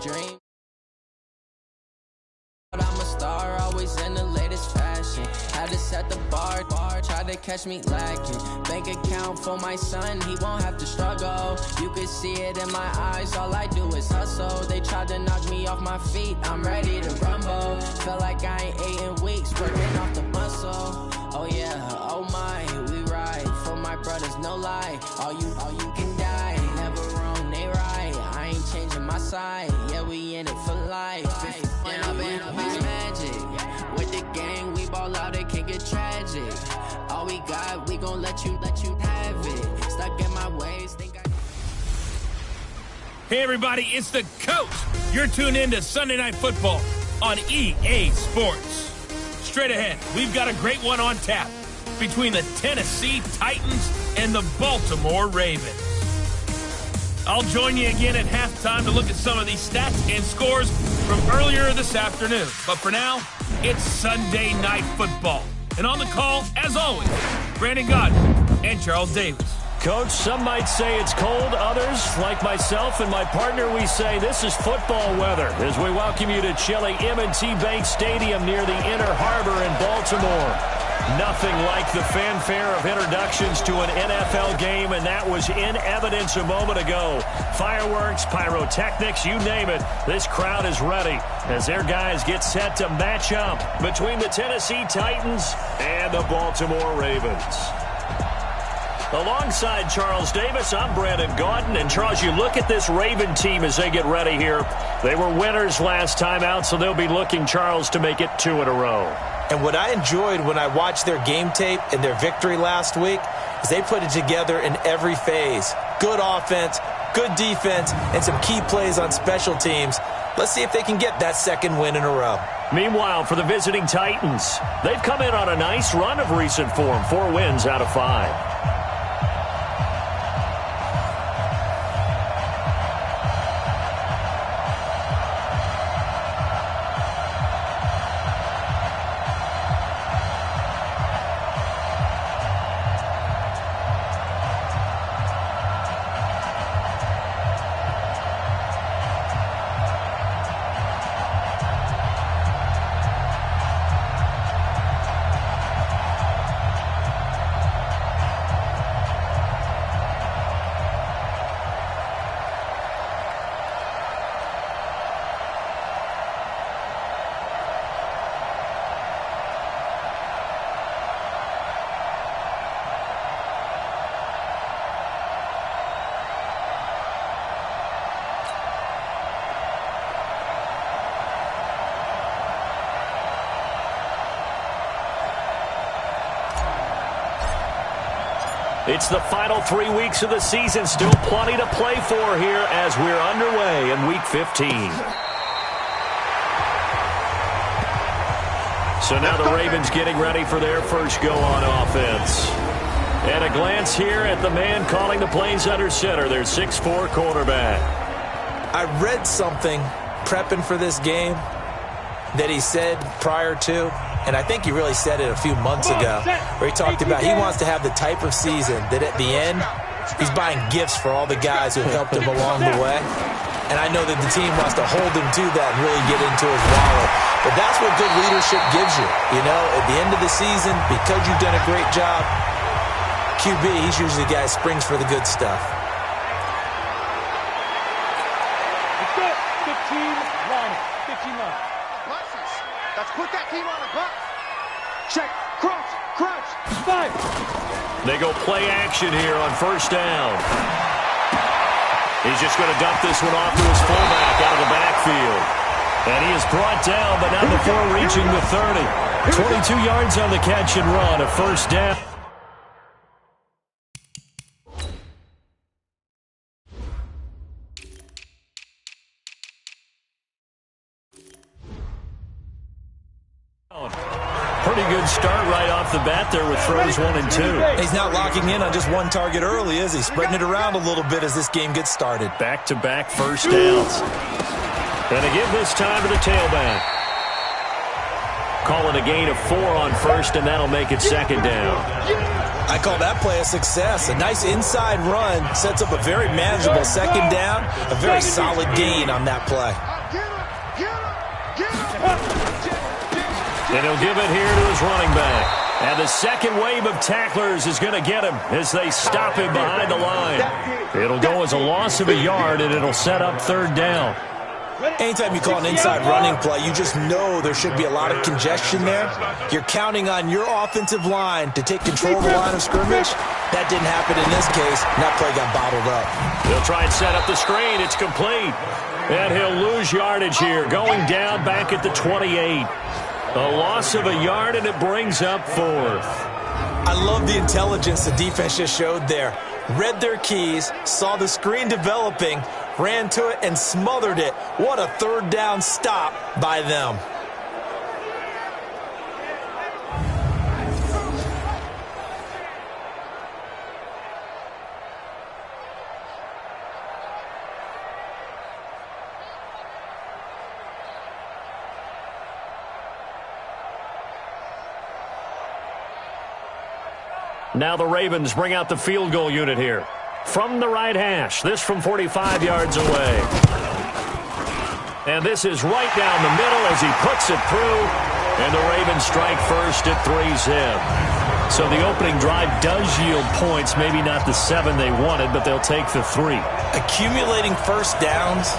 dream. I'm a star, always in the latest fashion. Had to set the bar, tried to catch me lacking. Bank account for my son, he won't have to struggle. You could see it in my eyes, all I do is hustle. They tried to knock me off my feet, I'm ready to rumble. Felt like I ain't ate in weeks, working off the muscle. Oh yeah, oh my, we ride for my brothers, no lie. All you can die, never wrong, they right. I ain't changing my side, yeah, we in it for life. Yeah, we magic. With the gang, we ball out, it can get tragic. All we got, we gon' let you have it. Stuck in my ways, think I... Hey everybody, it's the coach. You're tuned in to Sunday Night Football on EA Sports. Straight ahead, we've got a great one on tap between the Tennessee Titans and the Baltimore Ravens. I'll join you again at halftime to look at some of these stats and scores from earlier this afternoon. But for now, it's Sunday Night Football. And on the call, as always, Brandon Godwin and Charles Davis. Coach, some might say it's cold. Others, like myself and my partner, we say this is football weather as we welcome you to chilly M&T Bank Stadium near the Inner Harbor in Baltimore. Nothing like the fanfare of introductions to an NFL game, and that was in evidence a moment ago. Fireworks, pyrotechnics, you name it. This crowd is ready as their guys get set to match up between the Tennessee Titans and the Baltimore Ravens. Alongside Charles Davis, I'm Brandon Gaudin. And Charles, you look at this Raven team as they get ready here. They were winners last time out, so they'll be looking, Charles, to make it 2 in a row. And what I enjoyed when I watched their game tape and their victory last week is they put it together in every phase. Good offense, good defense, and some key plays on special teams. Let's see if they can get that second win in a row. Meanwhile, for the visiting Titans, they've come in on a nice run of recent form, 4 wins out of 5. It's the final 3 weeks of the season. Still plenty to play for here as we're underway in Week 15. So now the Ravens getting ready for their first go on offense. And a glance here at the man calling the plays under center, their 6'4" quarterback. I read something prepping for this game that he said prior to, and I think he really said it a few months ago, where he talked about he wants to have the type of season that at the end, he's buying gifts for all the guys who helped him along the way. And I know that the team wants to hold him to that and really get into his wallet. But that's what good leadership gives you. You know, at the end of the season, because you've done a great job, QB, he's usually the guy who springs for the good stuff. Let's go. 15 line. 15 line. Let's put that team on the bus. Check. Crouch. Crouch. 5. They go play action here on first down. He's just going to dump this one off to his fullback out of the backfield. And he is brought down, but not before reaching the 30. 22 yards on the catch and run, a first down. Pretty good start right off the bat there with throws 1 and 2. He's not locking in on just one target early, is he? Spreading it around a little bit as this game gets started. Back-to-back first downs. And they give this time to the tailback. Calling a gain of 4 on first, and that'll make it second down. I call that play a success. A nice inside run sets up a very manageable second down. A very solid gain on that play. And he'll give it here to his running back. And the second wave of tacklers is going to get him as they stop him behind the line. It'll go as a loss of a yard, and it'll set up third down. Anytime you call an inside running play, you just know there should be a lot of congestion there. You're counting on your offensive line to take control of the line of scrimmage. That didn't happen in this case, and that play got bottled up. He'll try and set up the screen. It's complete. And he'll lose yardage here, going down back at the 28. A loss of a yard, and it brings up fourth. I love the intelligence the defense just showed there. Read their keys, saw the screen developing, ran to it, and smothered it. What a third down stop by them. Now the Ravens bring out the field goal unit here. From the right hash, this from 45 yards away. And this is right down the middle as he puts it through. And the Ravens strike first at 3-zip. So the opening drive does yield points, maybe not the 7 they wanted, but they'll take the 3. Accumulating first downs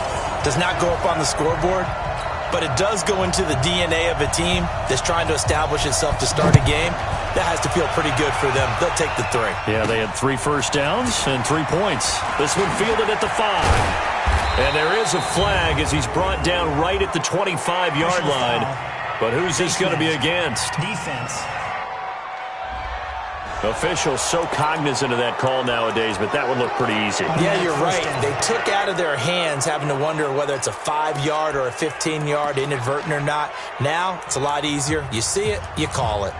does not go up on the scoreboard, but it does go into the DNA of a team that's trying to establish itself to start a game. That has to feel pretty good for them. They'll take the 3. Yeah, they had 3 first downs and 3 points. This one fielded at the 5. And there is a flag as he's brought down right at the 25-yard line. But who's this going to be against? Defense. Officials so cognizant of that call nowadays, but that would look pretty easy. Yeah, you're right. They took out of their hands having to wonder whether it's a 5-yard or a 15-yard, inadvertent or not. Now, it's a lot easier. You see it, you call it.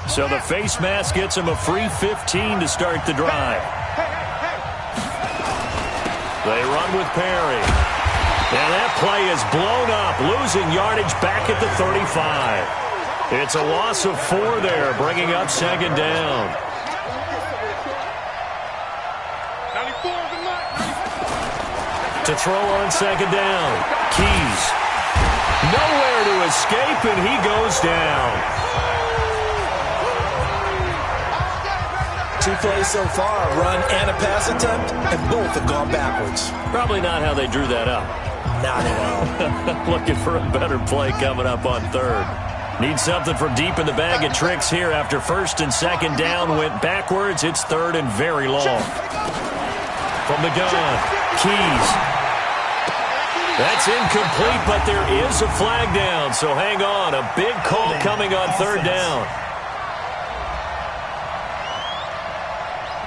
So the face mask gets him a free 15 to start the drive. They run with Perry. And that play is blown up, losing yardage back at the 35. It's a loss of 4 there, bringing up second down. To throw on second down. Keys. Nowhere to escape, and he goes down. 2 plays so far, a run and a pass attempt, and both have gone backwards. Probably not how they drew that up. Not at all. Looking for a better play coming up on third. Need something from deep in the bag of tricks here after first and second down went backwards. It's third and very long. From the gun, Keys. That's incomplete, but there is a flag down, so hang on. A big call coming on third down.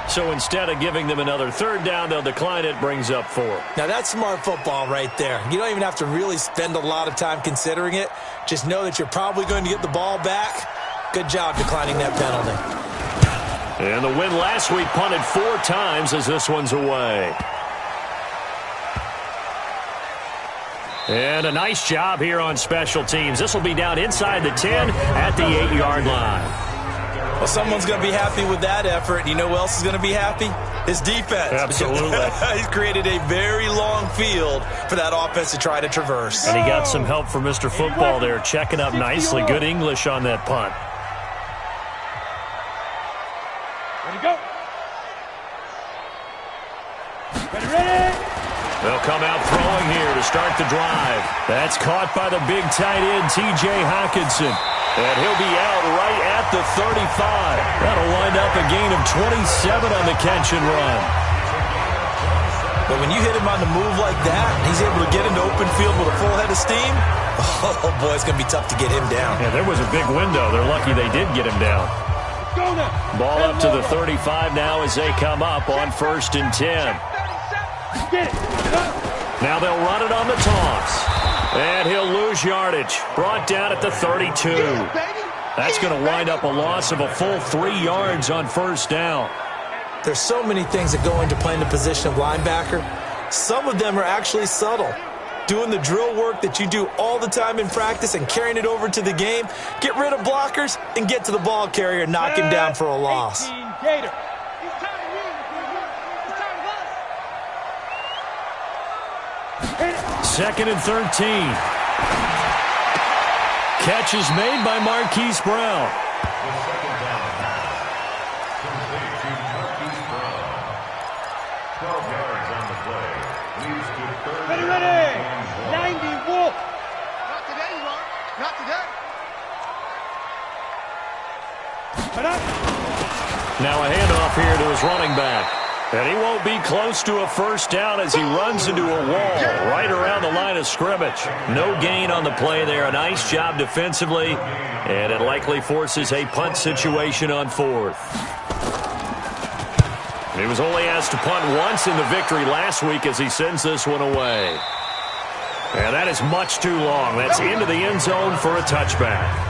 So instead of giving them another third down, they'll decline it, brings up 4. Now that's smart football right there. You don't even have to really spend a lot of time considering it. Just know that you're probably going to get the ball back. Good job declining that penalty. And the win last week punted 4 times as this one's away. And a nice job here on special teams. This will be down inside the 10 at the 8-yard line. Well, someone's going to be happy with that effort. You know who else is going to be happy? His defense. Absolutely. He's created a very long field for that offense to try to traverse. And he got some help from Mr. Football there, checking up nicely. Good English on that punt. Ready, go. Ready. They'll come out throwing here to start the drive. That's caught by the big tight end, T.J. Hockenson. And he'll be out right at the 35. That'll wind up a gain of 27 on the catch and run. But when you hit him on the move like that, and he's able to get into open field with a full head of steam, oh boy, it's going to be tough to get him down. Yeah, there was a big window. They're lucky they did get him down. Ball up to the 35 now as they come up on first and 10. Now they'll run it on the toss. And he'll lose yardage. Brought down at the 32. That's going to wind up a loss of a full 3 yards on first down. There's so many things that go into playing the position of linebacker. Some of them are actually subtle. Doing the drill work that you do all the time in practice and carrying it over to the game. Get rid of blockers and get to the ball carrier and knock him down for a loss. Second and 13. Catch is made by Marquise Brown. Ready. 90 Wolf. Not today, you are. Not today. Now a handoff here to his running back. And he won't be close to a first down as he runs into a wall right around the line of scrimmage. No gain on the play there. A nice job defensively. And it likely forces a punt situation on fourth. He was only asked to punt once in the victory last week as he sends this one away. And that is much too long. That's into the end zone for a touchback.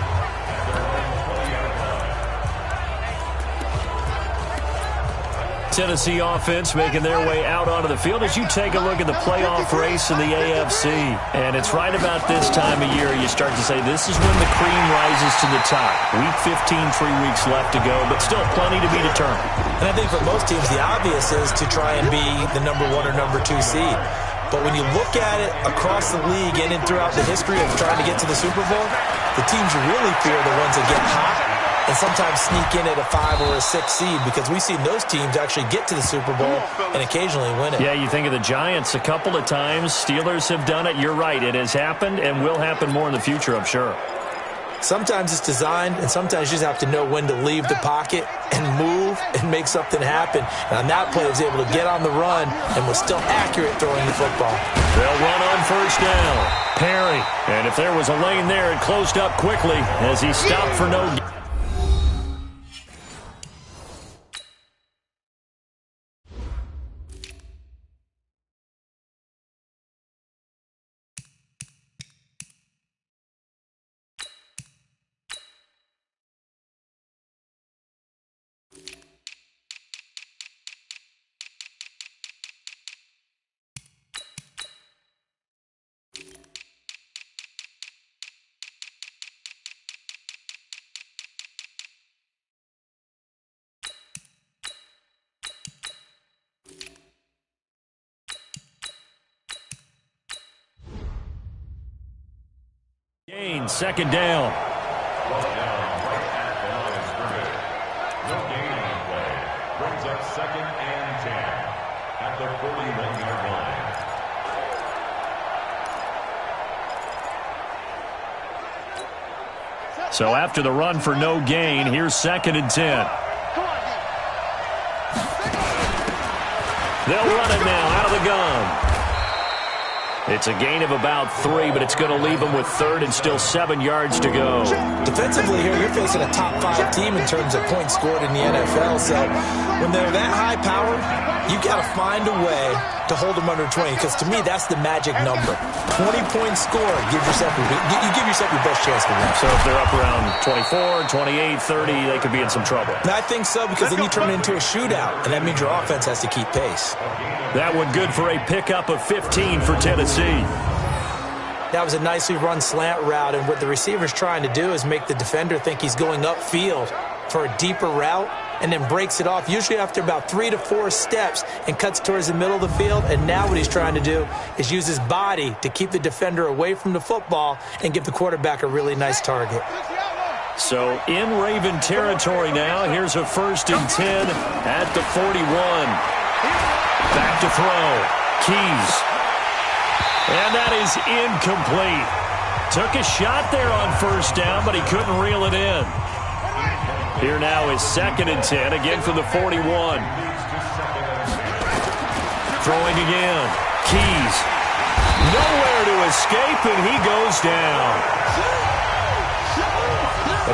Tennessee offense making their way out onto the field as you take a look at the playoff race in the AFC. And it's right about this time of year you start to say this is when the cream rises to the top. Week 15, 3 weeks left to go, but still plenty to be determined. And I think for most teams, the obvious is to try and be the number 1 or number 2 seed. But when you look at it across the league and throughout the history of trying to get to the Super Bowl, the teams you really fear are the ones that get hot and sometimes sneak in at a 5 or a 6 seed, because we've seen those teams actually get to the Super Bowl and occasionally win it. Yeah, you think of the Giants a couple of times. Steelers have done it. You're right. It has happened and will happen more in the future, I'm sure. Sometimes it's designed, and sometimes you just have to know when to leave the pocket and move and make something happen. And on that play, he was able to get on the run and was still accurate throwing the football. They'll run on first down. Perry. And if there was a lane there, it closed up quickly as he stopped for no gain. Gain, second down. Right at the line of scrimmage. No gain on the play. Brings up 2nd and 10 at the 41-yard line. So after the run for no gain, here's 2nd and 10. They'll run it now out of the gun. It's a gain of about 3, but it's going to leave them with 3rd and still 7 yards to go. Defensively here, you're facing a top 5 team in terms of points scored in the NFL. So when they're that high power, you got to find a way to hold them under 20, because to me, that's the magic number. 20-point score, you give yourself your best chance to win. So if they're up around 24, 28, 30, they could be in some trouble. And I think so, because then you turn it into a shootout, and that means your offense has to keep pace. That one good for a pickup of 15 for Tennessee. That was a nicely run slant route, and what the receiver's trying to do is make the defender think he's going upfield for a deeper route, and then breaks it off, usually after about 3 to 4 steps, and cuts towards the middle of the field. And now what he's trying to do is use his body to keep the defender away from the football and give the quarterback a really nice target. So in Raven territory now, here's a 1st and 10 at the 41. Back to throw. Keys. And that is incomplete. Took a shot there on first down, but he couldn't reel it in. Here now is 2nd and 10, again from the 41. Throwing again. Keys. Nowhere to escape, and he goes down.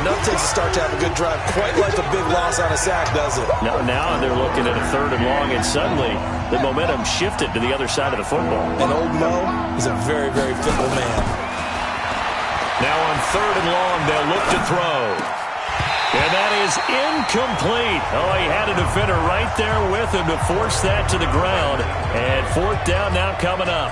Enough takes a start to have a good drive, quite like a big loss on a sack, does it? Now they're looking at a 3rd and long, and suddenly the momentum shifted to the other side of the football. And old Mo is a very, very fickle man. Now on 3rd and long, they'll look to throw. And that is incomplete. Oh, he had a defender right there with him to force that to the ground. And 4th down now coming up.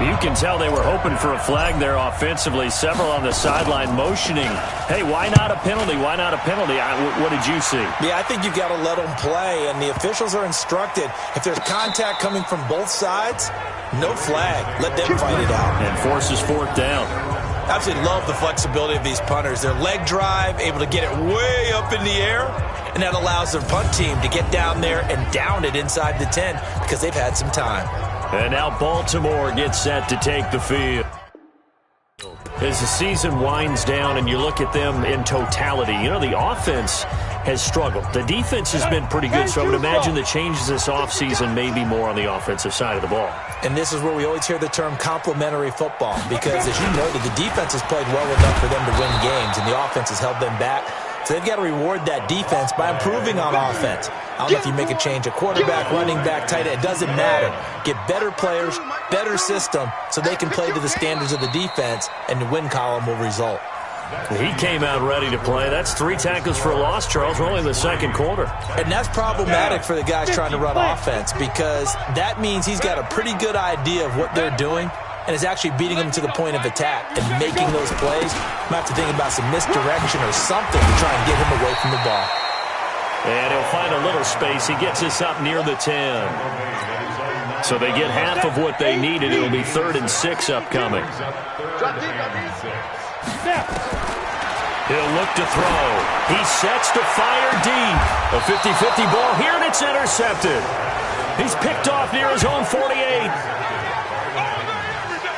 You can tell they were hoping for a flag there offensively. Several on the sideline motioning, hey, why not a penalty? Why not a penalty? What did you see? Yeah, I think you got to let them play, and the officials are instructed. If there's contact coming from both sides, no flag. Let them fight it out. And forces fourth down. Absolutely love the flexibility of these punters. Their leg drive, able to get it way up in the air, and that allows their punt team to get down there and down it inside the 10 because they've had some time. And now Baltimore gets set to take the field. As the season winds down and you look at them in totality, you know, the offense has struggled. The defense has been pretty good, so I would imagine the changes this offseason may be more on the offensive side of the ball. And this is where we always hear the term complementary football because, as you noted, the defense has played well enough for them to win games, and the offense has held them back. So they've got to reward that defense by improving on offense. I don't know if you make a change, a quarterback, running back, tight end, it doesn't matter. Get better players, better system, so they can play to the standards of the defense, and the win column will result. He came out ready to play. That's 3 tackles for a loss, Charles. We're only in the second quarter. And that's problematic for the guys trying to run offense because that means he's got a pretty good idea of what they're doing and is actually beating them to the point of attack and making those plays. Might have to think about some misdirection or something to try and get him away from the ball. And he'll find a little space. He gets us up near the 10. So they get half of what they needed. It'll be 3rd and 6 upcoming. He'll look to throw. He sets to fire deep. A 50-50 ball here, and it's intercepted. He's picked off near his own 48.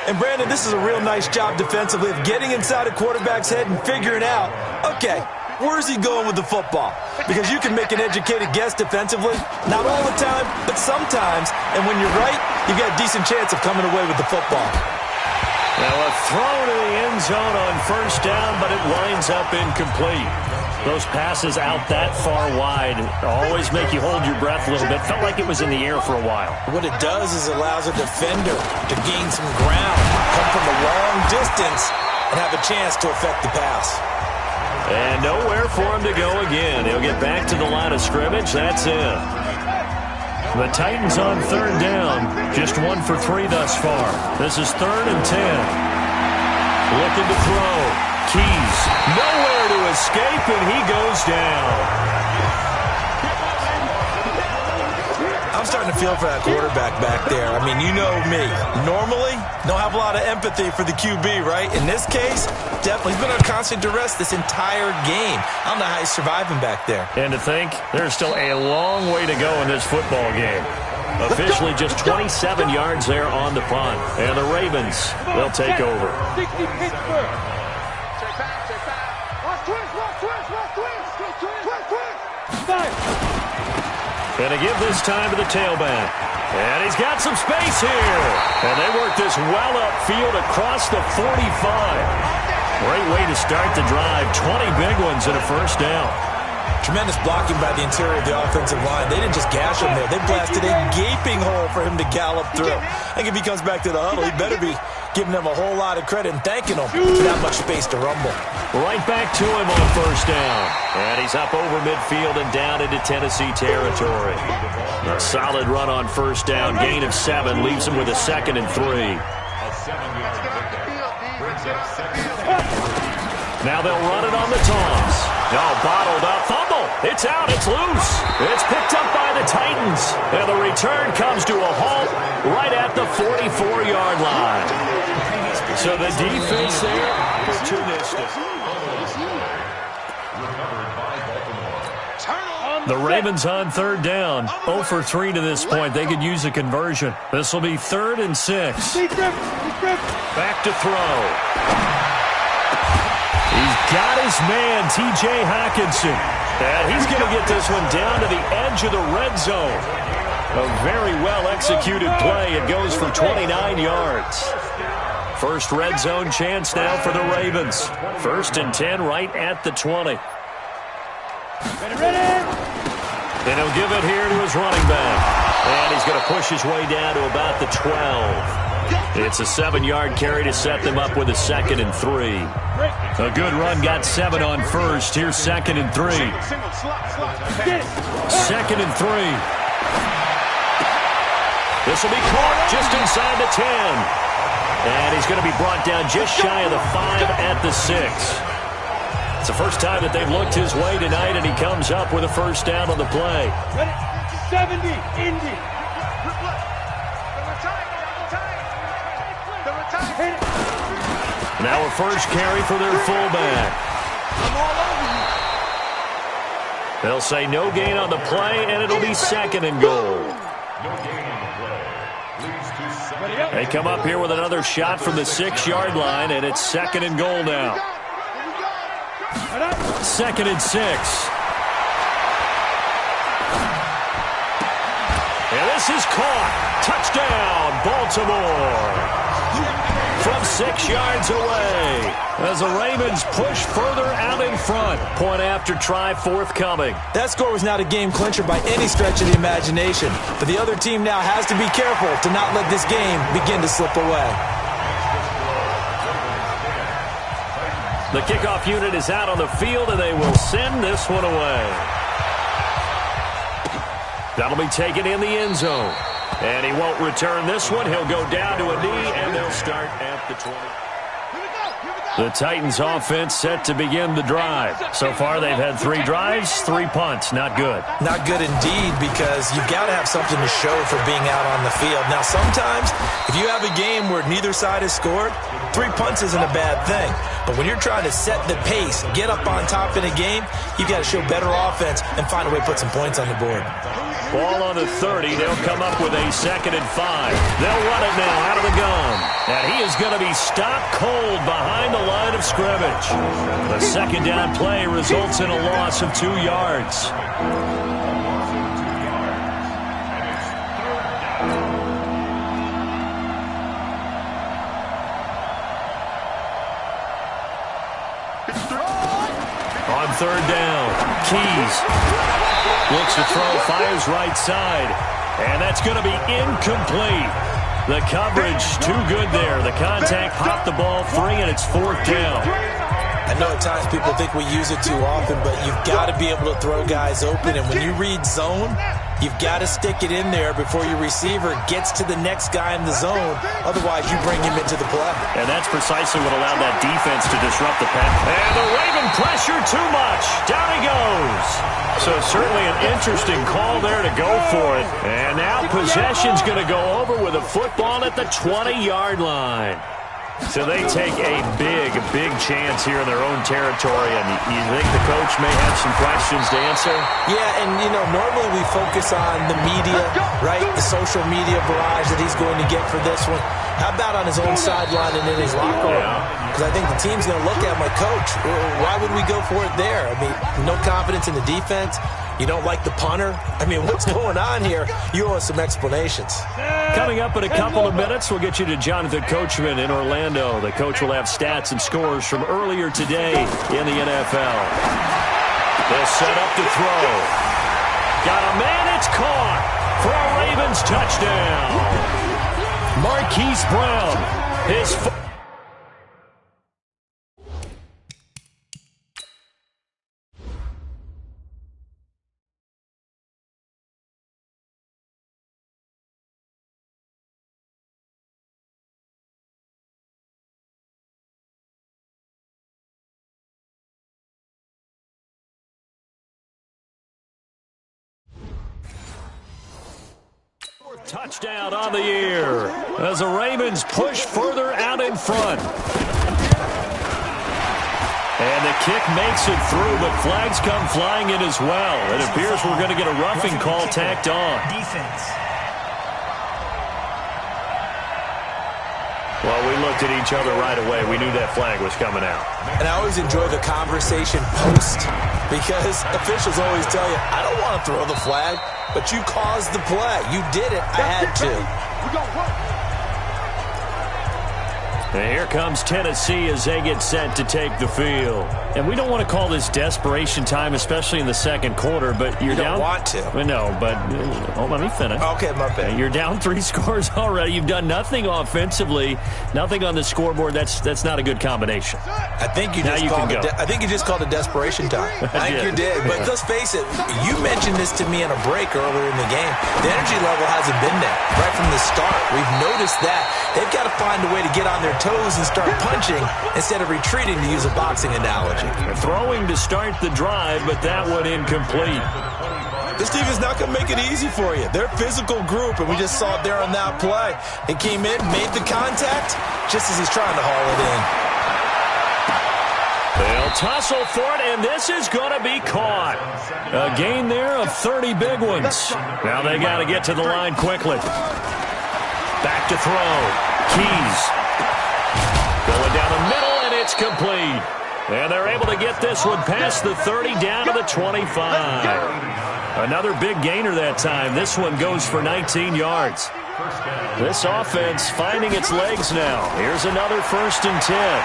And, Brandon, this is a real nice job defensively of getting inside a quarterback's head and figuring out, okay, where's he going with the football? Because you can make an educated guess defensively, not all the time, but sometimes. And when you're right, you've got a decent chance of coming away with the football. Now a throw to the end zone on first down, but it winds up incomplete. Those passes out that far wide always make you hold your breath a little bit. Felt like it was in the air for a while. What it does is allows a defender to gain some ground, come from a long distance, and have a chance to affect the pass. And nowhere for him to go again. He'll get back to the line of scrimmage. That's it. The Titans on 3rd down. Just 1 for 3 thus far. This is 3rd and 10. Looking to throw. Keys. Nowhere to escape, and he goes down. I'm starting to feel for that quarterback back there. I mean, you know me. Normally, don't have a lot of empathy for the QB, right? In this case, definitely. He's been on constant duress this entire game. I don't know how he's surviving back there. And to think, there's still a long way to go in this football game. Officially just 27 yards there on the punt. And the Ravens will take over. 60 Pittsburgh. Check back, check back. Watch twist. 5. And to give this time to the tailback. And he's got some space here. And they work this well upfield across the 45. Great way to start the drive. 20 big ones and a first down. Tremendous blocking by the interior of the offensive line. They didn't just gash him there. They blasted a gaping hole for him to gallop through. I think if he comes back to the huddle, he better be giving them a whole lot of credit and thanking them for that much space to rumble. Right back to him on first down. And he's up over midfield and down into Tennessee territory. A solid run on first down. Gain of 7 leaves him with a 2nd and 3. Now they'll run it on the toss. Now bottled up. Fumble. It's out. It's loose. It's picked up by the Titans. And the return comes to a halt right at the 44-yard line. So the defense there, opportunistic. The Ravens on 3rd down. 0 for 3 to this point. They could use a conversion. This will be 3rd and 6. Back to throw. He's got his man, T.J. Hockenson. And he's going to get this one down to the edge of the red zone. A very well-executed play. It goes for 29 yards. First red zone chance now for the Ravens. 1st and 10 right at the 20. And he'll give it here to his running back. And he's going to push his way down to about the 12. It's a 7-yard carry to set them up with a 2nd and 3. A good run, got 7 on first. Here's 2nd and 3. 2nd and 3. This will be caught just inside the 10. And he's going to be brought down just shy of the 5 at the 6. It's the first time that they've looked his way tonight, and he comes up with a first down on the play. Ready? 70, Indy. Now a first carry for their fullback. They'll say no gain on the play, and it'll be second and goal. They come up here with another shot from the 6-yard line, and it's second and goal now. Second and 6. And this is caught. Touchdown, Baltimore. From 6 yards away as the Ravens push further out in front. Point after try forthcoming. That score was not a game clincher by any stretch of the imagination, but the other team now has to be careful to not let this game begin to slip away. The kickoff unit is out on the field, and they will send this one away. That'll be taken in the end zone. And he won't return this one. He'll go down to a knee, and they'll start at the 20. The Titans offense set to begin the drive. So far, they've had 3 drives, 3 punts. Not good. Not good indeed, because you've got to have something to show for being out on the field. Now, sometimes, if you have a game where neither side has scored, 3 punts isn't a bad thing. But when you're trying to set the pace, get up on top in a game, you've got to show better offense and find a way to put some points on the board. Ball on the 30. They'll come up with a second and 5. They'll run it now out of the gun. And he is going to be stopped cold behind the line of scrimmage. The second down play results in a loss of 2 yards. On third down, Keys looks to throw, fires right side, and that's going to be incomplete. The coverage too good there. The contact popped the ball free, and it's 4th down. I know at times people think we use it too often, but you've got to be able to throw guys open, and when you read zone, you've got to stick it in there before your receiver gets to the next guy in the zone. Otherwise, you bring him into the play. And that's precisely what allowed that defense to disrupt the pass. And the Raven pressure too much. Down he goes. So certainly an interesting call there to go for it. And now possession's going to go over with a football at the 20-yard line. So they take a big chance here in their own territory, and you think the coach may have some questions to answer? Yeah, and, normally we focus on the media, right, the social media barrage that he's going to get for this one. How about on his own sideline and in his locker room? Because I think the team's going to look at him like, Coach, why would we go for it there? I mean, no confidence in the defense. You don't like the punter? I mean, what's going on here? You owe us some explanations. Coming up in a couple of minutes, we'll get you to Jonathan Coachman in Orlando. The coach will have stats and scores from earlier today in the NFL. They'll set up to throw. Got a man, it's caught for a Ravens touchdown. Marquise Brown, his touchdown on the year as the Ravens push further out in front. And the kick makes it through, but flags come flying in as well. It appears we're going to get a roughing call tacked on. Defense. Well, we looked at each other right away. We knew that flag was coming out. And I always enjoy the conversation post, because officials always tell you, I don't want to throw the flag, but you caused the play. You did it. I had to. And here comes Tennessee as they get set to take the field. And we don't want to call this desperation time, especially in the second quarter, but you're down. You don't want to. No, but let me finish. Okay, my bad. You're down 3 scores already. You've done nothing offensively, nothing on the scoreboard. That's not a good combination. I think you just called it desperation time. I think you did. But let's face it, you mentioned this to me in a break earlier in the game. The energy level hasn't been there right from the start. We've noticed that. They've got to find a way to get on their toes and start punching instead of retreating, to use a boxing analogy. Throwing to start the drive, but that one incomplete. This team is not going to make it easy for you. They're a physical group, and we just saw it there on that play. He came in, made the contact, just as he's trying to haul it in. They'll tussle for it, and this is going to be caught. A gain there of 30 big ones. Now they got to get to the line quickly. Back to throw. Keys. Going down the middle, and it's complete. And they're able to get this one past the 30 down to the 25. Another big gainer that time. This one goes for 19 yards. This offense finding its legs now. Here's another 1st and 10.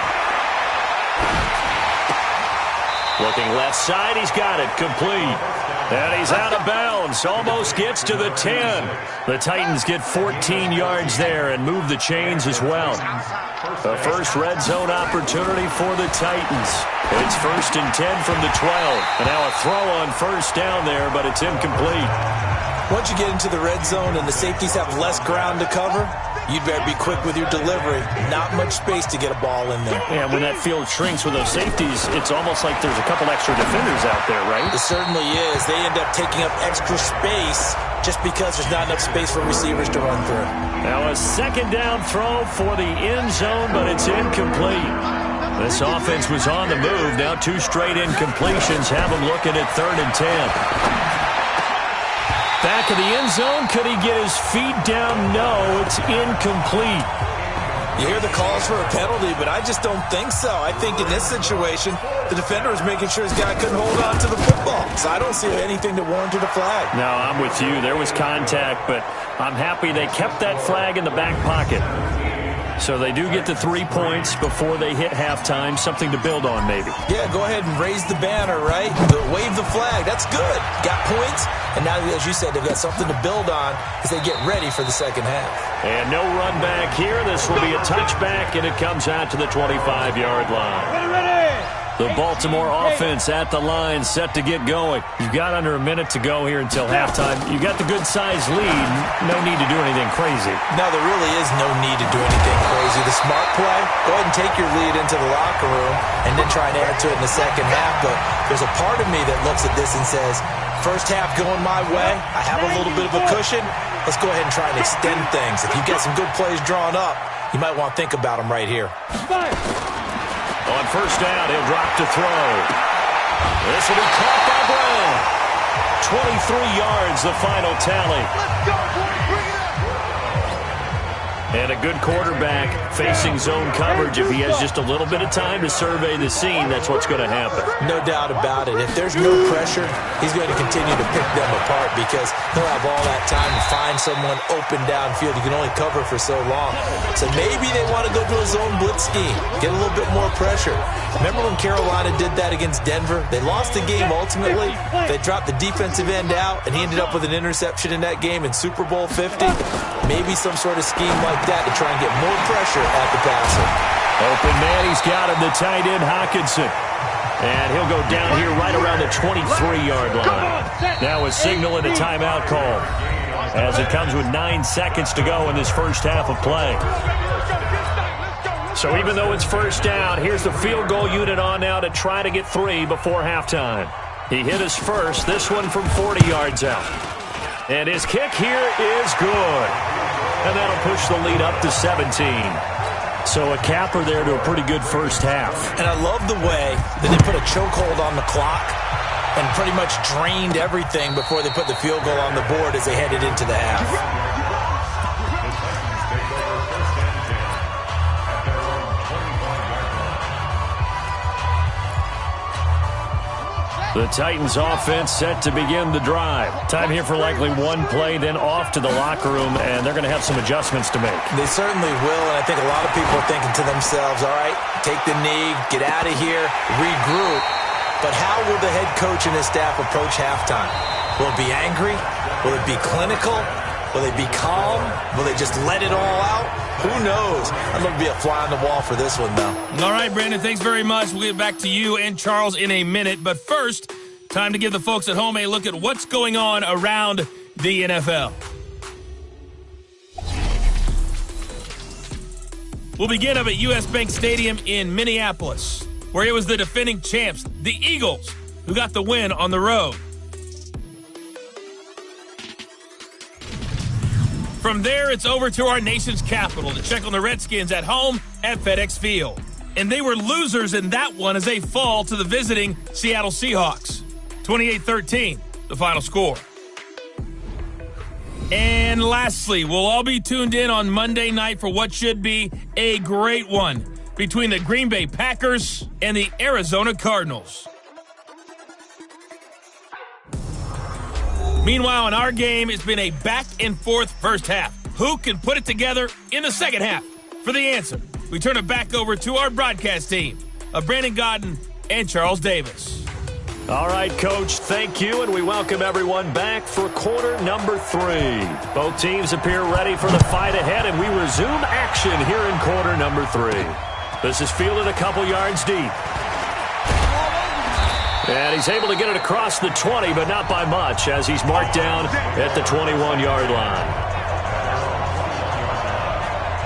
Looking left side, he's got it. Complete. And he's out of bounds. Almost gets to the 10. The Titans get 14 yards there and move the chains as well. The first red zone opportunity for the Titans. It's 1st and 10 from the 12. And now a throw on 1st down there, but it's incomplete. Once you get into the red zone and the safeties have less ground to cover, you'd better be quick with your delivery. Not much space to get a ball in there. And when that field shrinks with those safeties, it's almost like there's a couple extra defenders out there, right? It certainly is. They end up taking up extra space just because there's not enough space for receivers to run through. Now a 2nd down throw for the end zone, but it's incomplete. This offense was on the move. Now 2 straight incompletions have them looking at 3rd and 10. Back of the end zone. Could he get his feet down? No, it's incomplete. You hear the calls for a penalty, but I just don't think so. I think in this situation, the defender was making sure his guy couldn't hold on to the football. So I don't see anything that warranted a flag. No, I'm with you. There was contact, but I'm happy they kept that flag in the back pocket. So they do get the 3 points before they hit halftime. Something to build on, maybe. Yeah, go ahead and raise the banner, right? Wave the flag. That's good. Got points. And now, as you said, they've got something to build on as they get ready for the second half. And no run back here. This will be a touchback, and it comes out to the 25-yard line. The Baltimore offense at the line, set to get going. You've got under a minute to go here until halftime. You've got the good-sized lead. No need to do anything crazy. No, there really is no need to do anything crazy. The smart play, go ahead and take your lead into the locker room and then try and add to it in the second half. But there's a part of me that looks at this and says, first half going my way, I have a little bit of a cushion. Let's go ahead and try and extend things. If you've got some good plays drawn up, you might want to think about them right here. On 1st down, he'll drop to throw. This will be caught by Brown. 23 yards, the final tally. Let's go, boys. Bring it up. And a good quarterback facing zone coverage. If he has just a little bit of time to survey the scene, that's what's going to happen. No doubt about it. If there's no pressure, he's going to continue to pick them apart because he'll have all that time to find someone open downfield. You can only cover for so long. So maybe they want to go to a zone blitz scheme, get a little bit more pressure. Remember when Carolina did that against Denver? They lost the game ultimately. They dropped the defensive end out, and he ended up with an interception in that game in Super Bowl 50. Maybe some sort of scheme like that to try and get more pressure at the passer. Open man, he's got him, the tight end, Hockenson. And he'll go down here right around the 23-yard line. Now a signal and a timeout call as it comes with 9 seconds to go in this first half of play. So even though it's first down, here's the field goal unit on now to try to get 3 before halftime. He hit his first, this one from 40 yards out. And his kick here is good. And that'll push the lead up to 17. So a capper there to a pretty good first half. And I love the way that they put a chokehold on the clock and pretty much drained everything before they put the field goal on the board as they headed into the half. The Titans offense set to begin the drive. Time here for likely one play, then off to the locker room, and they're going to have some adjustments to make. They certainly will, and I think a lot of people are thinking to themselves, all right, take the knee, get out of here, regroup. But how will the head coach and his staff approach halftime? Will it be angry? Will it be clinical? Will they be calm? Will they just let it all out? Who knows? I'd love to be a fly on the wall for this one, though. All right, Brandon, thanks very much. We'll get back to you and Charles in a minute. But first, time to give the folks at home a look at what's going on around the NFL. We'll begin up at U.S. Bank Stadium in Minneapolis, where it was the defending champs, the Eagles, who got the win on the road. From there, it's over to our nation's capital to check on the Redskins at home at FedEx Field. And they were losers in that one as they fall to the visiting Seattle Seahawks. 28-13, the final score. And lastly, we'll all be tuned in on Monday night for what should be a great one between the Green Bay Packers and the Arizona Cardinals. Meanwhile, in our game, it's been a back-and-forth first half. Who can put it together in the second half? For the answer, we turn it back over to our broadcast team of Brandon Godden and Charles Davis. All right, Coach, thank you, and we welcome everyone back for quarter number 3. Both teams appear ready for the fight ahead, and we resume action here in quarter number 3. This is fielded a couple yards deep. And he's able to get it across the 20, but not by much, as he's marked down at the 21-yard line.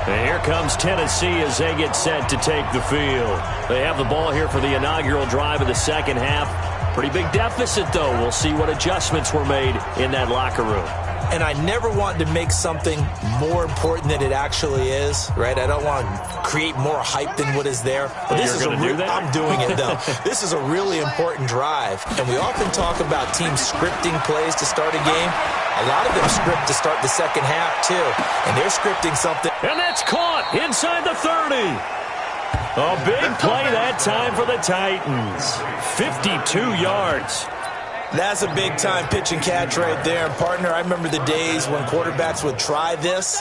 And here comes Tennessee as they get set to take the field. They have the ball here for the inaugural drive of the second half. Pretty big deficit, though. We'll see what adjustments were made in that locker room. And I never want to make something more important than it actually is, right? I don't want to create more hype than what is there. But this is I'm doing it, though. This is a really important drive. And we often talk about teams scripting plays to start a game. A lot of them script to start the second half, too. And they're scripting something. And that's caught inside the 30. A big play that time for the Titans. 52 yards. That's a big-time pitch and catch right there. And, partner, I remember the days when quarterbacks would try this.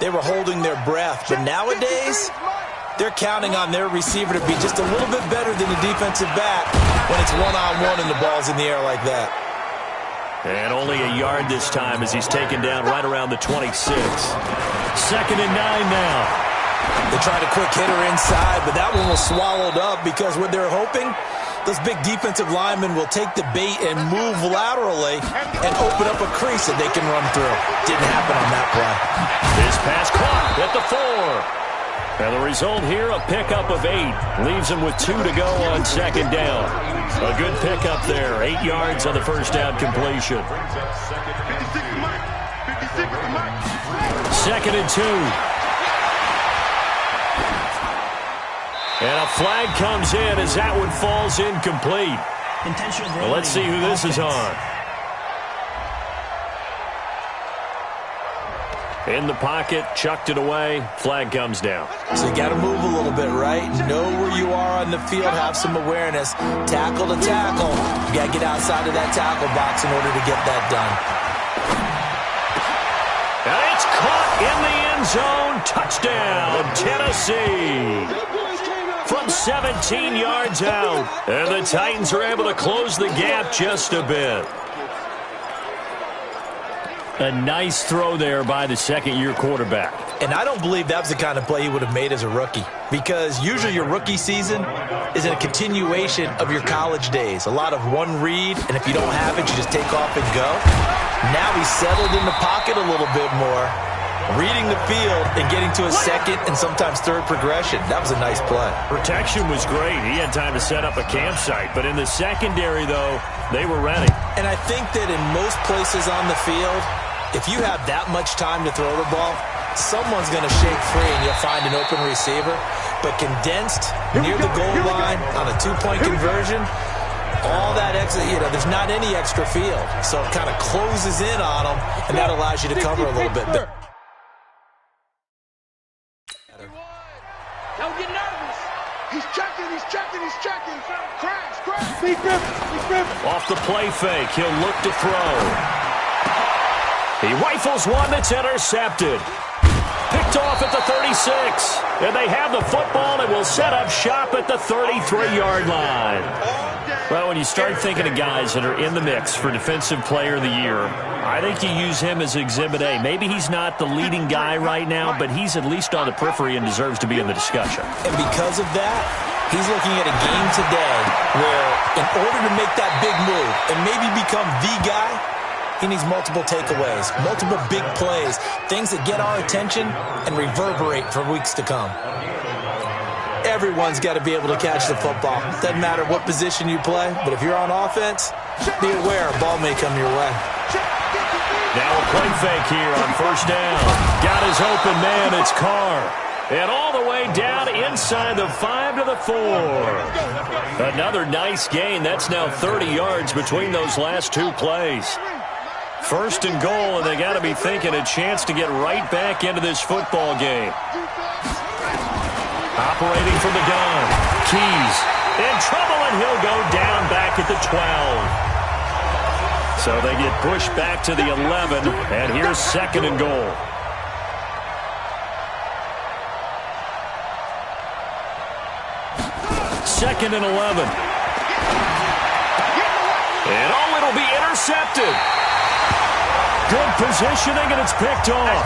They were holding their breath. But nowadays, they're counting on their receiver to be just a little bit better than the defensive back when it's one-on-one and the ball's in the air like that. And only a yard this time as he's taken down right around the 26. 2nd and 9 now. They tried a quick hitter inside, but that one was swallowed up because what they're hoping, those big defensive linemen will take the bait and move laterally and open up a crease that they can run through. Didn't happen on that play. This pass caught at the 4. And the result here, a pickup of 8. Leaves him with 2 to go on 2nd down. A good pickup there. 8 yards on the first down completion. 2nd and 2. And a flag comes in as that one falls incomplete. Well, let's see who this is on. In the pocket, chucked it away, flag comes down. So you got to move a little bit, right? Know where you are on the field, have some awareness. Tackle to tackle. You got to get outside of that tackle box in order to get that done. And it's caught in the end zone. Touchdown, Tennessee. From 17 yards out. And the Titans are able to close the gap just a bit. A nice throw there by the second-year quarterback. And I don't believe that was the kind of play he would have made as a rookie. Because usually your rookie season is a continuation of your college days. A lot of one read, and if you don't have it, you just take off and go. Now he's settled in the pocket a little bit more, reading the field and getting to a second and sometimes third progression. That was a nice play. Protection was great. He had time to set up a campsite. But in the secondary, though, they were ready. And I think that in most places on the field, if you have that much time to throw the ball, someone's going to shake free and you'll find an open receiver. But condensed near the goal line on a two-point conversion, all that extra, there's not any extra field. So it kind of closes in on them, and that allows you to cover a little bit. Don't get nervous. He's checking. Crash. Speed grip. Off the play fake, he'll look to throw. He rifles one that's intercepted. Picked off at the 36. And they have the football and will set up shop at the 33-yard line. Well, when you start thinking of guys that are in the mix for Defensive Player of the Year, I think you use him as Exhibit A. Maybe he's not the leading guy right now, but he's at least on the periphery and deserves to be in the discussion. And because of that, he's looking at a game today where in order to make that big move and maybe become the guy, he needs multiple takeaways, multiple big plays, things that get our attention and reverberate for weeks to come. Everyone's got to be able to catch the football. Doesn't matter what position you play, but if you're on offense, be aware a ball may come your way. Now a play fake here on first down. Got his open man, it's Carr. And all the way down inside the 5 to the 4. Another nice gain. That's now 30 yards between those last two plays. First and goal, and they got to be thinking a chance to get right back into this football game. Operating from the gun. Keys in trouble, and he'll go down back at the 12. So they get pushed back to the 11, and here's second and goal. Second and 11. And oh, it'll be intercepted. Good positioning, and it's picked off.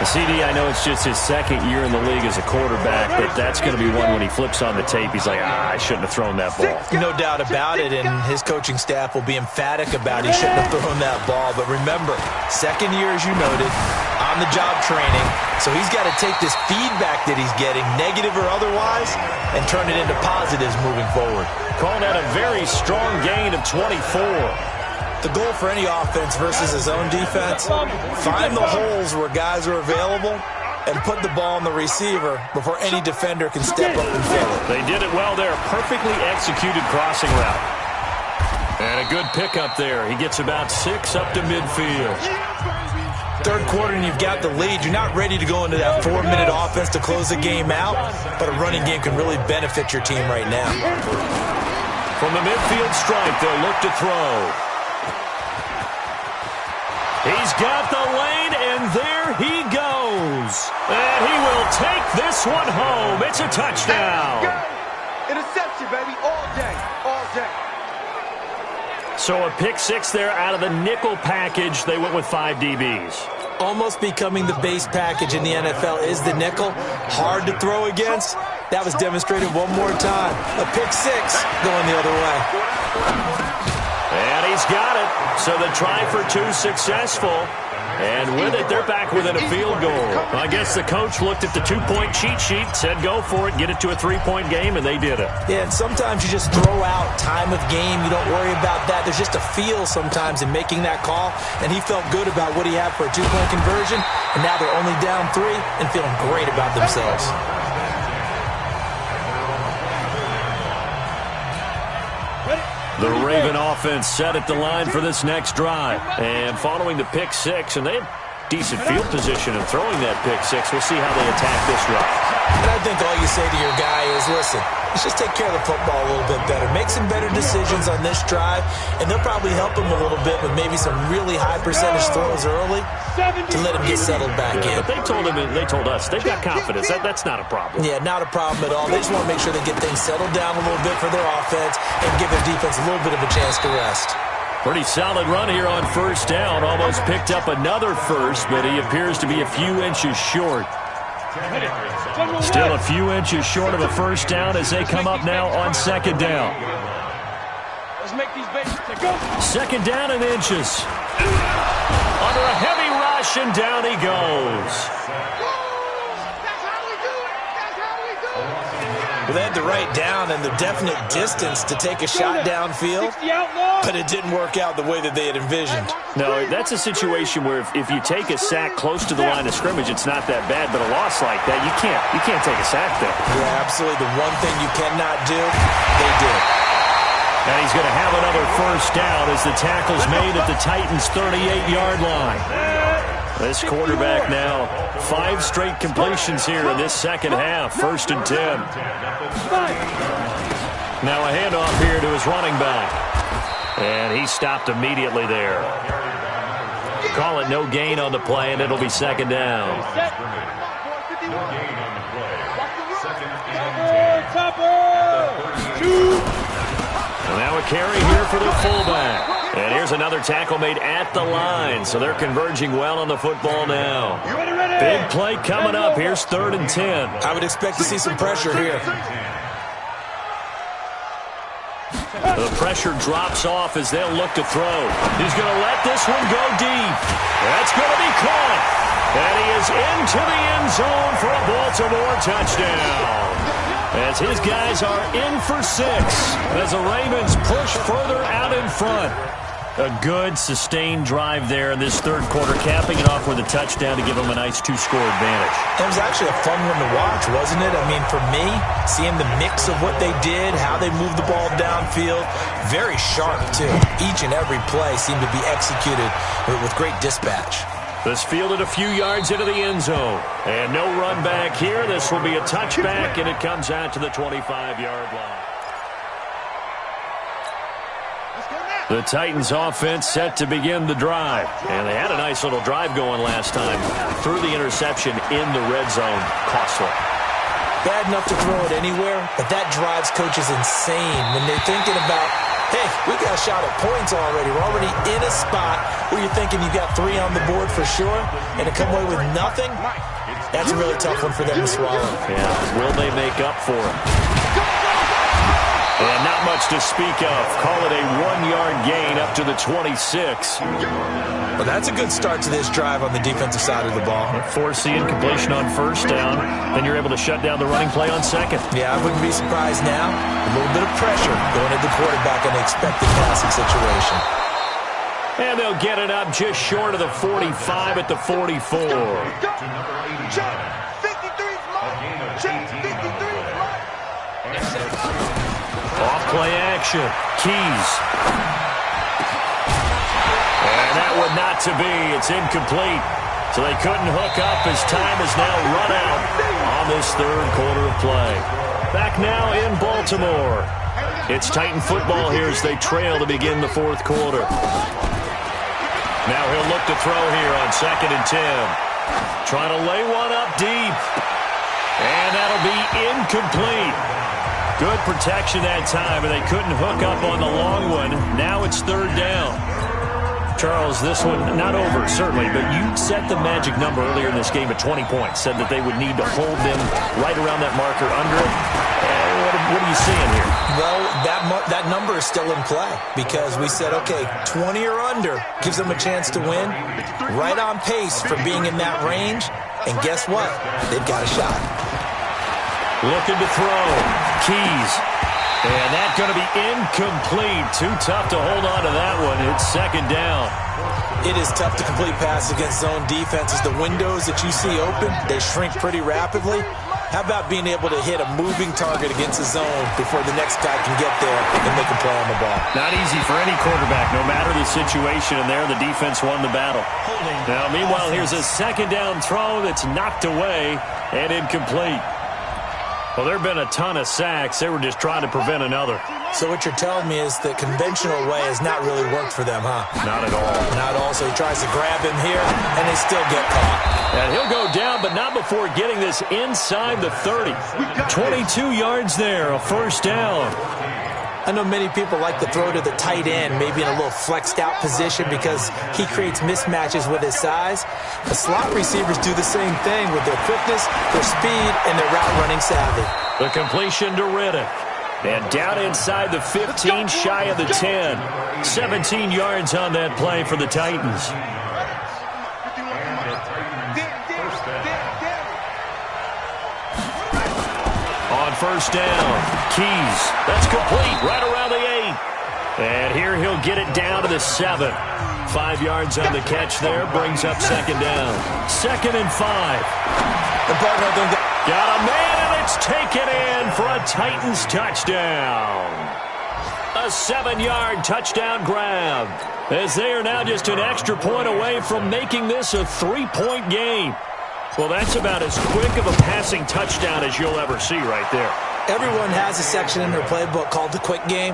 The CD, I know it's just his second year in the league as a quarterback, but that's going to be one when he flips on the tape. He's like, I shouldn't have thrown that ball. No doubt about it, and his coaching staff will be emphatic about he shouldn't have thrown that ball. But remember, second year, as you noted, on-the-job training, so he's got to take this feedback that he's getting, negative or otherwise, and turn it into positives moving forward. Called out a very strong gain of 24. The goal for any offense versus his own defense, find the holes where guys are available and put the ball on the receiver before any defender can step up and fill it. They did it well there. Perfectly executed crossing route. And a good pickup there. He gets about 6 up to midfield. Third quarter and you've got the lead. You're not ready to go into that 4-minute offense to close the game out, but a running game can really benefit your team right now. From the midfield stripe, they'll look to throw. He's got the lane, and there he goes. And he will take this one home. It's a touchdown. Interception, baby, all day. So a pick six there out of the nickel package. They went with 5 DBs. Almost becoming the base package in the NFL is the nickel. Hard to throw against. That was demonstrated one more time. A pick six going the other way. And he's got it. So the try for 2 successful. And with it, they're back within a field goal. I guess the coach looked at the 2-point cheat sheet, said go for it, get it to a 3-point game, and they did it. Yeah, and sometimes you just throw out time of game. You don't worry about that. There's just a feel sometimes in making that call, and he felt good about what he had for a 2-point conversion, and now they're only down 3 and feeling great about themselves. The Raven offense set at the line for this next drive. And following the pick six, and they had decent field position in throwing that pick six. We'll see how they attack this drive. And I think all you say to your guy is, listen, let's just take care of the football a little bit better. Make some better decisions on this drive, and they'll probably help him a little bit with maybe some really high percentage throws early to let him get settled back in. But they told us, they've got confidence. That's not a problem. Yeah, not a problem at all. They just want to make sure they get things settled down a little bit for their offense and give their defense a little bit of a chance to rest. Pretty solid run here on first down. Almost picked up another first, but he appears to be a few inches short. Still a few inches short of a first down as they come up now on second down. Let's make these babies go. Second down and inches. Under a heavy rush, and down he goes. Well, they had the right down and the definite distance to take a shot downfield, but it didn't work out the way that they had envisioned. No, that's a situation where if you take a sack close to the line of scrimmage, it's not that bad, but a loss like that, you can't take a sack there. Yeah, absolutely. The one thing you cannot do, they did. And he's going to have another first down as the tackle's made at the Titans' 38-yard line. This quarterback now, 5 straight completions here in this second half. 1st and 10. Now a handoff here to his running back. And he stopped immediately there. Call it no gain on the play, and it'll be 2nd down. No gain on the play. 2nd and 10. And now a carry here for the fullback. And here's another tackle made at the line, so they're converging well on the football now. Big play coming up. Here's 3rd and 10. I would expect to see some pressure here. The pressure drops off as they'll look to throw. He's going to let this one go deep. That's going to be caught. And he is into the end zone for a Baltimore touchdown. As his guys are in for 6. As the Ravens push further out in front. A good, sustained drive there in this 3rd quarter, capping it off with a touchdown to give them a nice 2-score advantage. It was actually a fun one to watch, wasn't it? I mean, for me, seeing the mix of what they did, how they moved the ball downfield, very sharp, too. Each and every play seemed to be executed with great dispatch. This fielded a few yards into the end zone. And no run back here. This will be a touchback, and it comes out to the 25-yard line. The Titans offense set to begin the drive. And they had a nice little drive going last time. Threw the interception in the red zone. Costly. Bad enough to throw it anywhere, but that drives coaches insane when they're thinking about, hey, we got a shot at points already. We're already in a spot where you're thinking you got 3 on the board for sure, and to come away with nothing, that's a really tough one for them to swallow. Yeah, will they make up for it? And not much to speak of. Call it a 1-yard gain up to the 26. Well, that's a good start to this drive on the defensive side of the ball. Force the incompletion on 1st down. Then you're able to shut down the running play on 2nd. Yeah, I wouldn't be surprised now. A little bit of pressure going at the quarterback in an expected passing situation. And they'll get it up just short of the 45 at the 44. Check. 53's mine. Check. 53's mine. Off-play action. Keys. And that one not to be. It's incomplete. So they couldn't hook up as time has now run out on this 3rd quarter of play. Back now in Baltimore. It's Titan football here as they trail to begin the 4th quarter. Now he'll look to throw here on 2nd and 10. Trying to lay one up deep. And that'll be incomplete. Good protection that time, but they couldn't hook up on the long one. Now it's 3rd down. Charles, this one not over, certainly, but you set the magic number earlier in this game at 20 points. Said that they would need to hold them right around that marker under it. What are you seeing here? Well, that number is still in play because we said, okay, 20 or under gives them a chance to win. Right on pace for being in that range. And guess what? They've got a shot. Looking to throw. Keys. And that's going to be incomplete. Too tough to hold on to that one. It's 2nd down. It is tough to complete passes against zone defenses. The windows that you see open, they shrink pretty rapidly. How about being able to hit a moving target against the zone before the next guy can get there and make a play on the ball? Not easy for any quarterback, no matter the situation, and there the defense won the battle. Now, meanwhile, here's a 2nd down throw that's knocked away and incomplete. Well, there have been a ton of sacks. They were just trying to prevent another. So what you're telling me is the conventional way has not really worked for them, huh? Not at all. Not at all. So he tries to grab him here, and they still get caught. And he'll go down, but not before getting this inside the 30. 22 yards there, a 1st down. I know many people like to throw to the tight end, maybe in a little flexed out position because he creates mismatches with his size. The slot receivers do the same thing with their quickness, their speed, and their route running savvy. The completion to Riddick. And down inside the 15, shy of the 10. 17 yards on that play for the Titans. On 1st down, Keys. That's complete right around the 8. And here he'll get it down to the 7. 5 yards on the catch there, brings up 2nd down. 2nd and 5. Got a man, and it's taken in for a Titans touchdown. A 7-yard touchdown grab. as they are now just an extra point away from making this a 3-point game. Well, that's about as quick of a passing touchdown as you'll ever see right there. Everyone has a section in their playbook called the quick game.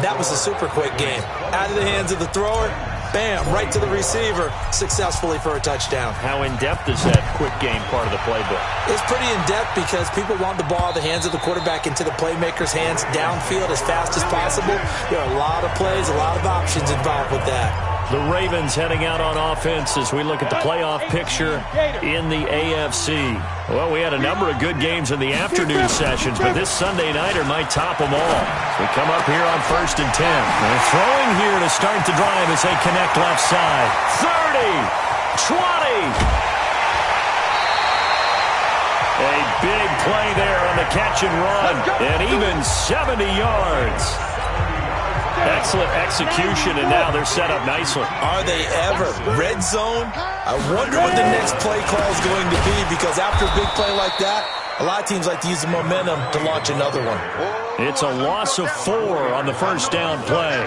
That was a super quick game. Out of the hands of the thrower, bam, right to the receiver, successfully for a touchdown. How in-depth is that quick game part of the playbook? It's pretty in-depth because people want the ball out of the hands of the quarterback into the playmaker's hands downfield as fast as possible. There are a lot of plays, a lot of options involved with that. The Ravens heading out on offense as we look at the playoff picture in the AFC. Well, we had a number of good games in the afternoon sessions, but this Sunday nighter might top them all. We come up here on 1st and 10. They're throwing here to start the drive as they connect left side. 30, 20. A big play there on the catch and run, and even 70 yards. Excellent execution, and now they're set up nicely. Are they ever? Red zone? I wonder what the next play call is going to be, because after a big play like that, a lot of teams like to use the momentum to launch another one. It's a loss of 4 on the first down play.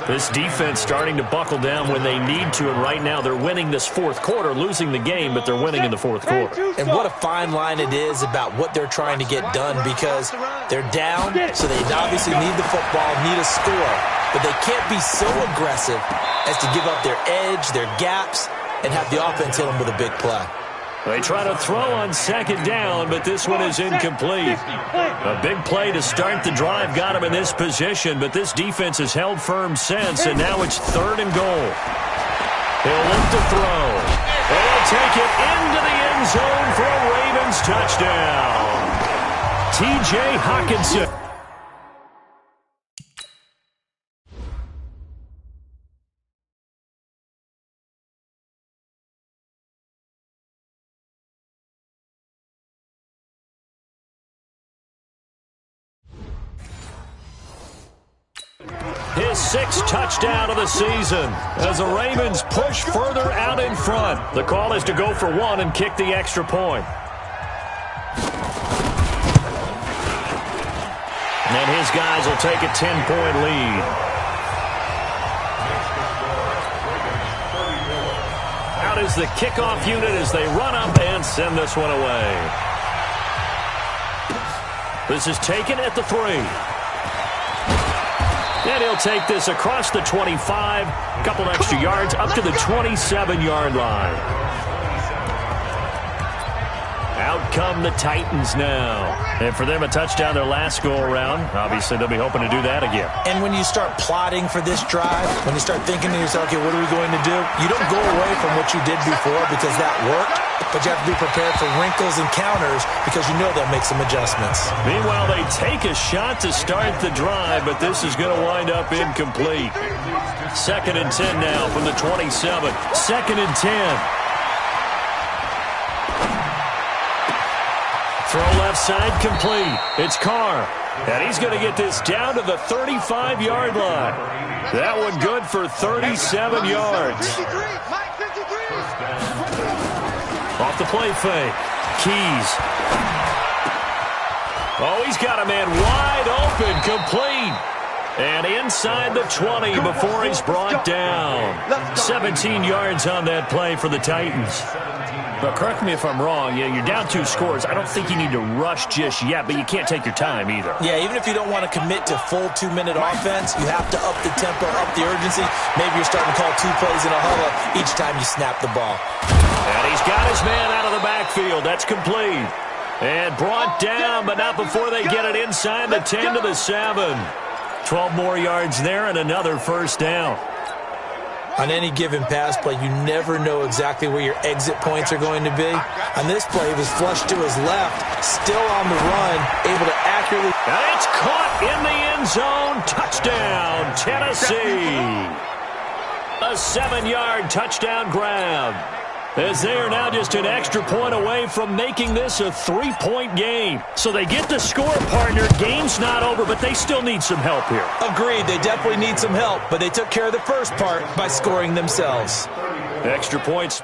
This defense starting to buckle down when they need to, and right now they're winning this fourth quarter, losing the game, but they're winning in the fourth quarter. And what a fine line it is about what they're trying to get done, because they're down, so they obviously need the football, need a score, but they can't be so aggressive as to give up their edge, their gaps, and have the offense hit them with a big play. They try to throw on second down, but this one is incomplete. A big play to start the drive got him in this position, but this defense has held firm since, and now it's 3rd and goal. He'll look to throw. They'll take it into the end zone for a Ravens touchdown. T.J. Hockenson. His 6th touchdown of the season as the Ravens push further out in front. The call is to go for 1 and kick the extra point. And his guys will take a 10-point lead. Out is the kickoff unit as they run up and send this one away. This is taken at the 3. And he'll take this across the 25, a couple extra yards, up to the 27-yard line. Out come the Titans now. And for them, a touchdown their last go-around. Obviously, they'll be hoping to do that again. And when you start plotting for this drive, when you start thinking to yourself, okay, what are we going to do? You don't go away from what you did before because that worked, but you have to be prepared for wrinkles and counters because you know they'll make some adjustments. Meanwhile, they take a shot to start the drive, but this is going to wind up incomplete. 2nd and 10 now from the 27. 2nd and 10. Throw left side complete. It's Carr. And he's going to get this down to the 35-yard line. That one good for 37 yards. Off the play fake. Keys. Oh, he's got a man wide open, complete. And inside the 20 before he's brought down. 17 yards on that play for the Titans. But correct me if I'm wrong, you're down 2 scores. I don't think you need to rush just yet, but you can't take your time either. Yeah, even if you don't want to commit to full 2-minute offense, you have to up the tempo, up the urgency. Maybe you're starting to call 2 plays in a huddle each time you snap the ball. And he's got his man out of the backfield. That's complete. And brought down, but not before they get it inside the 10 to the 7. 12 more yards there and another first down. On any given pass play, you never know exactly where your exit points are going to be. On this play, it was flushed to his left, still on the run, able to accurately... And it's caught in the end zone. Touchdown, Tennessee. A 7-yard touchdown grab. As they are now just an extra point away from making this a 3-point game. So they get the score, partner. Game's not over, but they still need some help here. Agreed. They definitely need some help, but they took care of the first part by scoring themselves. Extra points.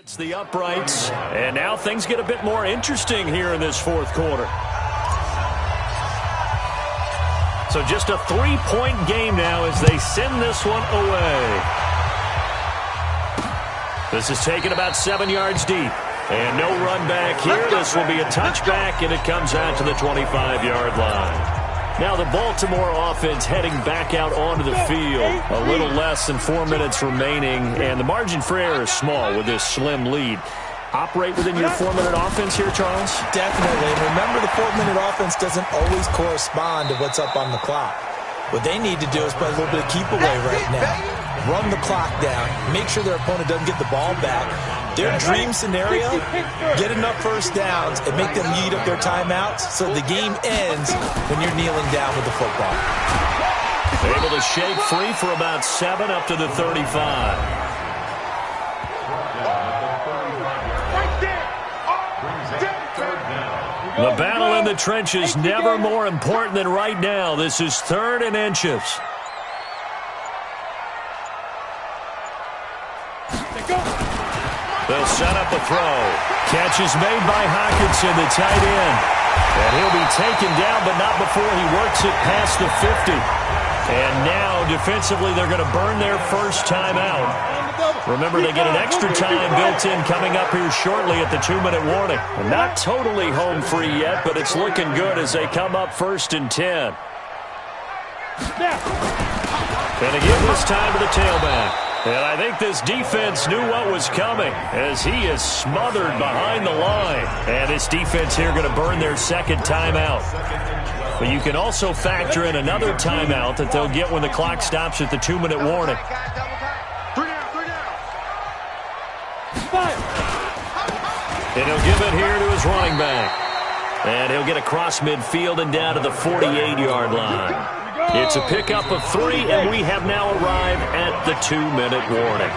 It's the uprights. And now things get a bit more interesting here in this fourth quarter. So just a 3-point game now as they send this one away. This is taken about 7 yards deep. And no run back here. This will be a touchback, and it comes out to the 25-yard line. Now the Baltimore offense heading back out onto the field. A little less than 4 minutes remaining, and the margin for error is small with this slim lead. Operate within your 4-minute offense here, Charles? Definitely. And remember, the 4-minute offense doesn't always correspond to what's up on the clock. What they need to do is play a little bit of keep away right now. Run the clock down. Make sure their opponent doesn't get the ball back. Their dream scenario, get enough first downs and make them eat up their timeouts so the game ends when you're kneeling down with the football. Able to shake free for about 7 up to the 35. The battle in the trenches never more important than right now. This is 3rd and inches. They'll set up a throw. Catch is made by Hockenson, the tight end. And he'll be taken down, but not before he works it past the 50. And now, defensively, they're going to burn their first time out. Remember, they get an extra time built in coming up here shortly at the 2-minute warning. And not totally home free yet, but it's looking good as they come up 1st and 10. And again, this time to the tailback. And I think this defense knew what was coming as he is smothered behind the line. And this defense here going to burn their second timeout. But you can also factor in another timeout that they'll get when the clock stops at the 2-minute warning. And he'll give it here to his running back. And he'll get across midfield and down to the 48-yard line. It's a pickup of 3, and we have now arrived at the 2-minute warning.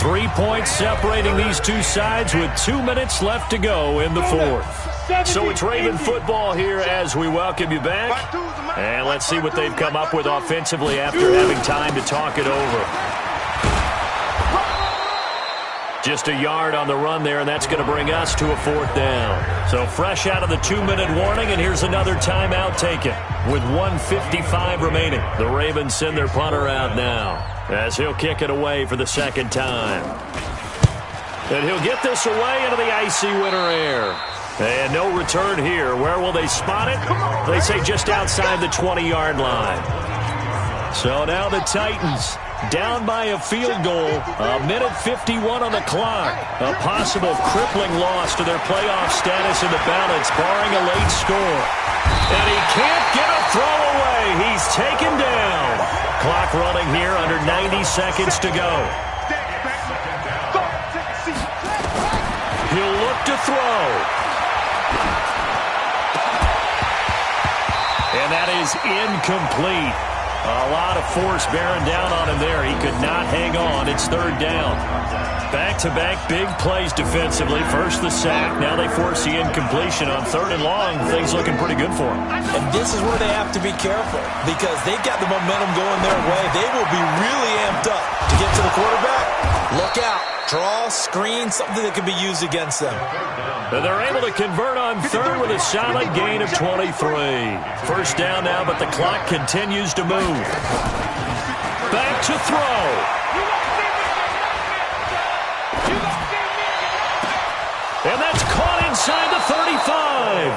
3 points separating these two sides with 2 minutes left to go in the 4th. So it's Raven football here as we welcome you back. And let's see what they've come up with offensively after having time to talk it over. Just a yard on the run there, and that's going to bring us to a 4th down. So fresh out of the 2-minute warning, and here's another timeout taken with 1:55 remaining. The Ravens send their punter out now as he'll kick it away for the second time. And he'll get this away into the icy winter air. And no return here. Where will they spot it? They say just outside the 20-yard line. So now the Titans down by a field goal, 1:51 on the clock. A possible crippling loss to their playoff status in the balance, barring a late score. And he can't get a throw away. He's taken down. Clock running here, under 90 seconds to go. He'll look to throw. And that is incomplete. A lot of force bearing down on him there. He could not hang on. It's 3rd down. Back-to-back big plays defensively. First the sack. Now they force the incompletion on 3rd and long. Things looking pretty good for them. And this is where they have to be careful because they've got the momentum going their way. They will be really amped up to get to the quarterback. Look out. Draw, screen, something that can be used against them. And they're able to convert on 3rd with a solid gain of 23. First down now, but the clock continues to move. Back to throw. And that's caught inside the 35.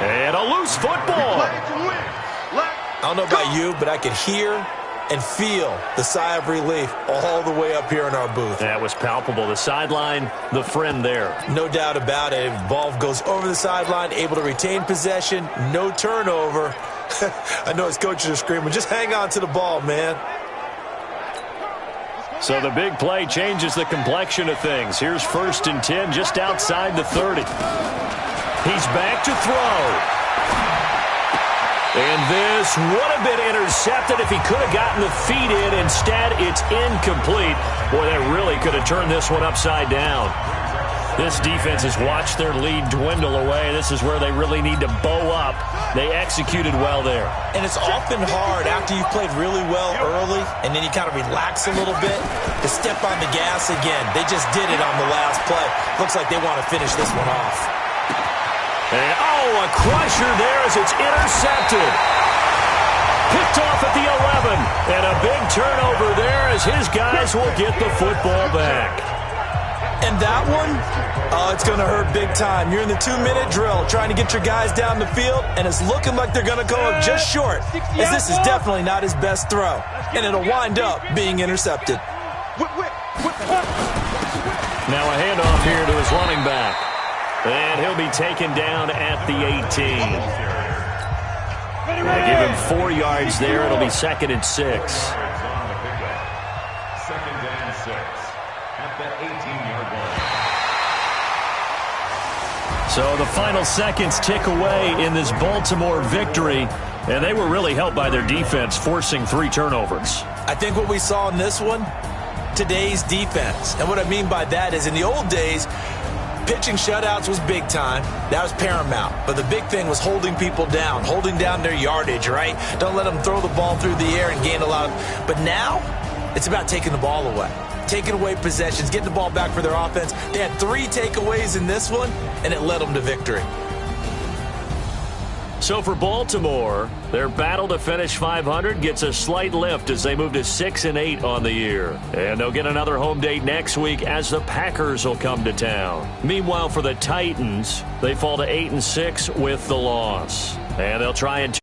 And a loose football. I don't know about you, but I could hear and feel the sigh of relief all the way up here in our booth. That was palpable. The sideline, the friend there. No doubt about it. Ball goes over the sideline, able to retain possession, no turnover. I know his coaches are screaming, just hang on to the ball, man. So the big play changes the complexion of things. Here's 1st and 10 just outside the 30. He's back to throw. And this would have been intercepted if he could have gotten the feet in. Instead, it's incomplete. Boy, that really could have turned this one upside down. This defense has watched their lead dwindle away. This is where they really need to bow up. They executed well there. And it's often hard after you've played really well early and then you kind of relax a little bit to step on the gas again. They just did it on the last play. Looks like they want to finish this one off. And, oh, a crusher there as it's intercepted. Picked off at the 11. And a big turnover there as his guys will get the football back. And that one, oh, it's going to hurt big time. You're in the 2-minute drill trying to get your guys down the field, and it's looking like they're going to go up just short, as this is definitely not his best throw, and it'll wind up being intercepted. Now a handoff here to his running back. And he'll be taken down at the 18. They give him 4 yards there. It'll be 2nd and 6. Second and 6 at the 18-yard line. So the final seconds tick away in this Baltimore victory, and they were really helped by their defense forcing 3 turnovers. I think what we saw in this one, today's defense. And what I mean by that is in the old days, pitching shutouts was big time. That was paramount. But the big thing was holding people down, holding down their yardage, right? Don't let them throw the ball through the air and gain a lot of... But now, it's about taking the ball away. Taking away possessions, getting the ball back for their offense. They had 3 takeaways in this one, and it led them to victory. So for Baltimore, their battle to finish 500 gets a slight lift as they move to 6-8 on the year. And they'll get another home date next week as the Packers will come to town. Meanwhile, for the Titans, they fall to 8-6 with the loss. And they'll try and